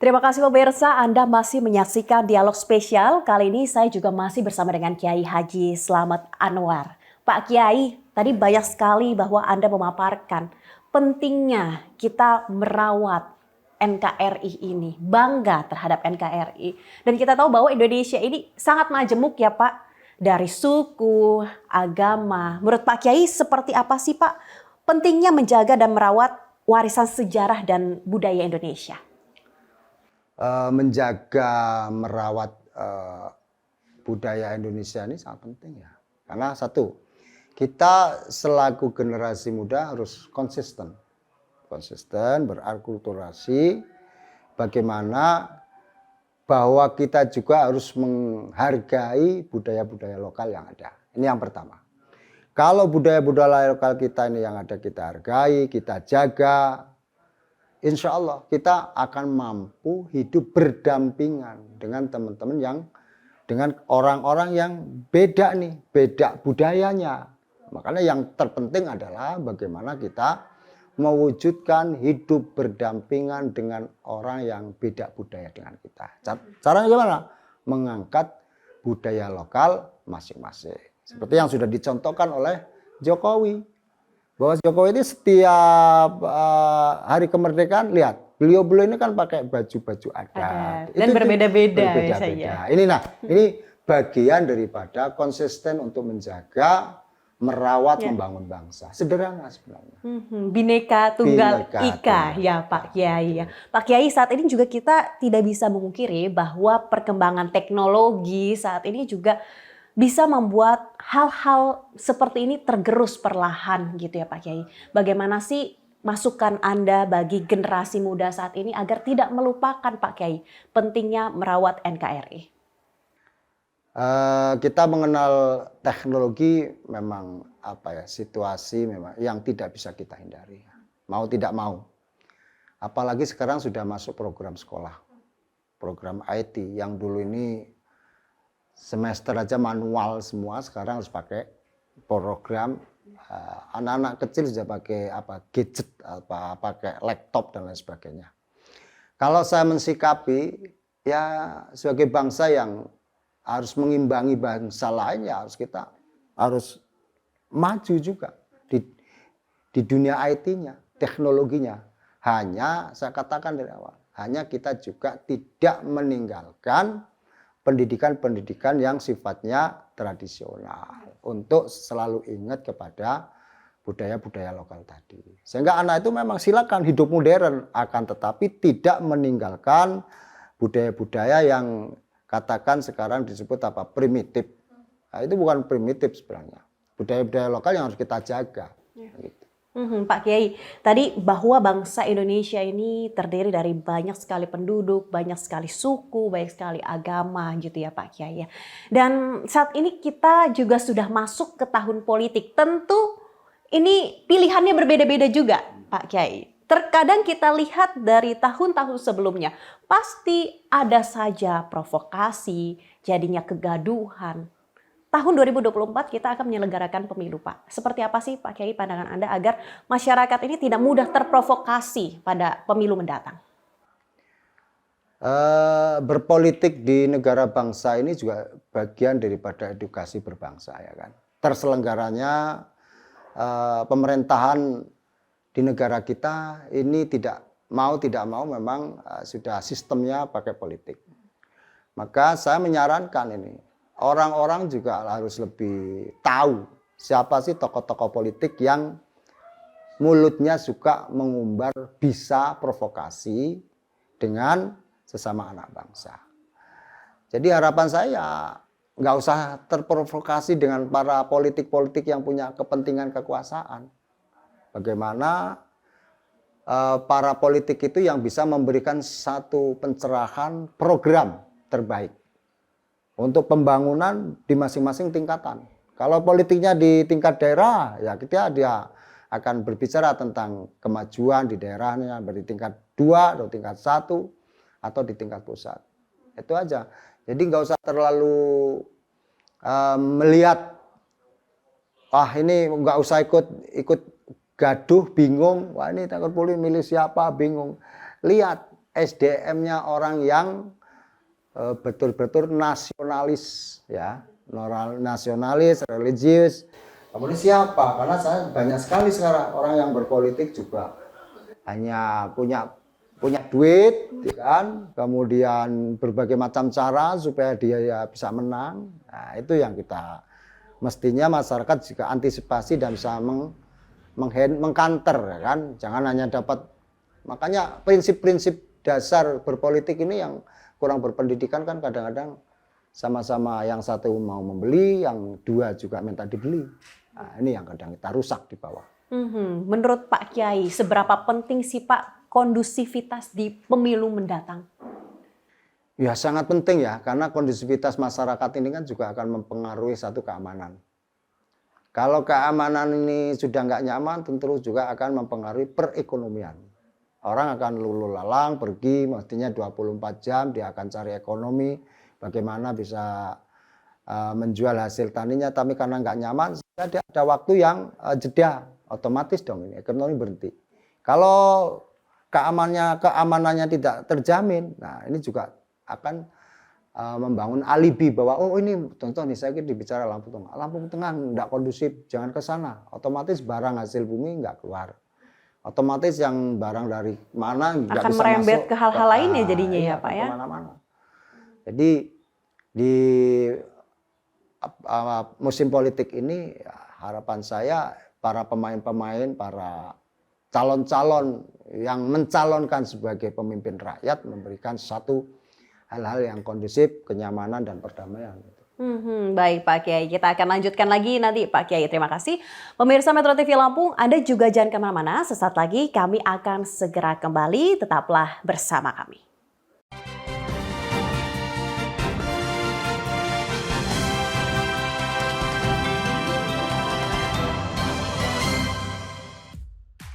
Terima kasih pemirsa, Anda masih menyaksikan dialog spesial. Kali ini saya juga masih bersama dengan Kiai Haji Slamet Anwar. Pak Kiai, tadi banyak sekali bahwa Anda memaparkan pentingnya kita merawat NKRI ini, bangga terhadap NKRI. Dan kita tahu bahwa Indonesia ini sangat majemuk ya Pak, dari suku, agama. Menurut Pak Kiai seperti apa sih Pak pentingnya menjaga dan merawat warisan sejarah dan budaya Indonesia? Menjaga merawat budaya Indonesia ini sangat penting ya. Karena satu, kita selaku generasi muda harus konsisten berakulturasi, bagaimana bahwa kita juga harus menghargai budaya-budaya lokal yang ada. Ini yang pertama. Kalau budaya-budaya lokal kita ini yang ada kita hargai, kita jaga, insya Allah kita akan mampu hidup berdampingan dengan teman-teman yang dengan orang-orang yang beda nih, beda budayanya. Makanya yang terpenting adalah bagaimana kita mewujudkan hidup berdampingan dengan orang yang beda budaya dengan kita. Caranya gimana? Mengangkat budaya lokal masing-masing. Seperti yang sudah dicontohkan oleh Jokowi. Bahwa Jokowi ini setiap hari kemerdekaan, lihat, beliau ini kan pakai baju-baju adat. Dan berbeda-beda. Ini bagian daripada konsisten untuk menjaga, merawat, membangun bangsa. Sederhana sebenarnya. Bhinneka Tunggal Ika ya Pak Kiai. Pak Kiai, saat ini juga kita tidak bisa memungkiri bahwa perkembangan teknologi saat ini juga bisa membuat hal-hal seperti ini tergerus perlahan gitu ya Pak Kiai. Bagaimana sih masukan Anda bagi generasi muda saat ini agar tidak melupakan Pak Kiai pentingnya merawat NKRI? Kita mengenal teknologi memang situasi memang yang tidak bisa kita hindari. Mau tidak mau. Apalagi sekarang sudah masuk program sekolah. Program IT yang dulu ini semester aja manual semua, sekarang harus pakai program. Anak-anak kecil sudah pakai gadget, pakai laptop dan lain sebagainya. Kalau saya mensikapi ya sebagai bangsa yang harus mengimbangi bangsa lain, ya kita harus maju juga di dunia IT-nya, teknologinya. Hanya saya katakan dari awal, hanya kita juga tidak meninggalkan pendidikan-pendidikan yang sifatnya tradisional untuk selalu ingat kepada budaya-budaya lokal tadi. Sehingga anak itu memang silakan hidup modern, akan tetapi tidak meninggalkan budaya-budaya yang katakan sekarang disebut primitif. Nah, itu bukan primitif sebenarnya. Budaya-budaya lokal yang harus kita jaga. Ya. Gitu. Pak Kiai, tadi bahwa bangsa Indonesia ini terdiri dari banyak sekali penduduk, banyak sekali suku, banyak sekali agama gitu ya Pak Kiai. Dan saat ini kita juga sudah masuk ke tahun politik. Tentu ini pilihannya berbeda-beda juga Pak Kiai. Terkadang kita lihat dari tahun-tahun sebelumnya, pasti ada saja provokasi, jadinya kegaduhan. Tahun 2024 kita akan menyelenggarakan pemilu Pak. Seperti apa sih Pak Kiai pandangan Anda agar masyarakat ini tidak mudah terprovokasi pada pemilu mendatang? Berpolitik di negara bangsa ini juga bagian daripada edukasi berbangsa ya kan. Terselenggaranya pemerintahan di negara kita ini tidak mau memang sudah sistemnya pakai politik. Maka saya menyarankan ini, orang-orang juga harus lebih tahu siapa sih tokoh-tokoh politik yang mulutnya suka mengumbar, bisa provokasi dengan sesama anak bangsa. Jadi harapan saya nggak usah terprovokasi dengan para politik-politik yang punya kepentingan kekuasaan. Bagaimana para politik itu yang bisa memberikan satu pencerahan program terbaik untuk pembangunan di masing-masing tingkatan. Kalau politiknya di tingkat daerah, ya dia akan berbicara tentang kemajuan di daerahnya, di tingkat 2 atau tingkat 1 atau di tingkat pusat. Itu aja. Jadi nggak usah terlalu melihat, ini nggak usah ikut gaduh, bingung, wah ini takut milih siapa, bingung. Lihat SDM-nya orang yang betul-betul nasionalis, ya, nasionalis, religius. Kemudian siapa? Karena saya banyak sekali sekarang orang yang berpolitik juga hanya punya duit, ya kan? Kemudian berbagai macam cara supaya dia ya bisa menang. Nah, itu yang kita mestinya masyarakat juga antisipasi dan bisa mengkanter, ya kan? Jangan hanya dapat, makanya prinsip-prinsip dasar berpolitik ini yang kurang berpendidikan kan kadang-kadang sama-sama yang satu mau membeli, yang dua juga minta dibeli. Nah, ini yang kadang kita rusak di bawah. Menurut Pak Kiai, seberapa penting sih Pak kondusivitas di pemilu mendatang? Ya sangat penting ya, karena kondusivitas masyarakat ini kan juga akan mempengaruhi satu keamanan. Kalau keamanan ini sudah nggak nyaman, tentu juga akan mempengaruhi perekonomian. Orang akan lulu lalang, pergi, mestinya 24 jam, dia akan cari ekonomi, bagaimana bisa menjual hasil taninya, tapi karena nggak nyaman, dia ada waktu yang jeda, otomatis dong ini, ekonomi berhenti. Kalau keamanannya tidak terjamin, nah ini juga akan membangun alibi bahwa oh ini contoh nih saya bicara Lampung Tengah nggak kondusif, jangan ke sana. Otomatis barang hasil bumi nggak keluar. Otomatis yang barang dari mana nggak akan bisa merembet masuk ke hal-hal lain ya jadinya iya, ya Pak ya. Kemana-mana. Jadi di musim politik ini harapan saya para pemain-pemain, para calon-calon yang mencalonkan sebagai pemimpin rakyat memberikan satu hal-hal yang kondusif, kenyamanan dan perdamaian. Baik Pak Kiai, kita akan lanjutkan lagi nanti Pak Kiai. Terima kasih. Pemirsa Metro TV Lampung, Anda juga jangan kemana-mana. Sesaat lagi kami akan segera kembali, tetaplah bersama kami.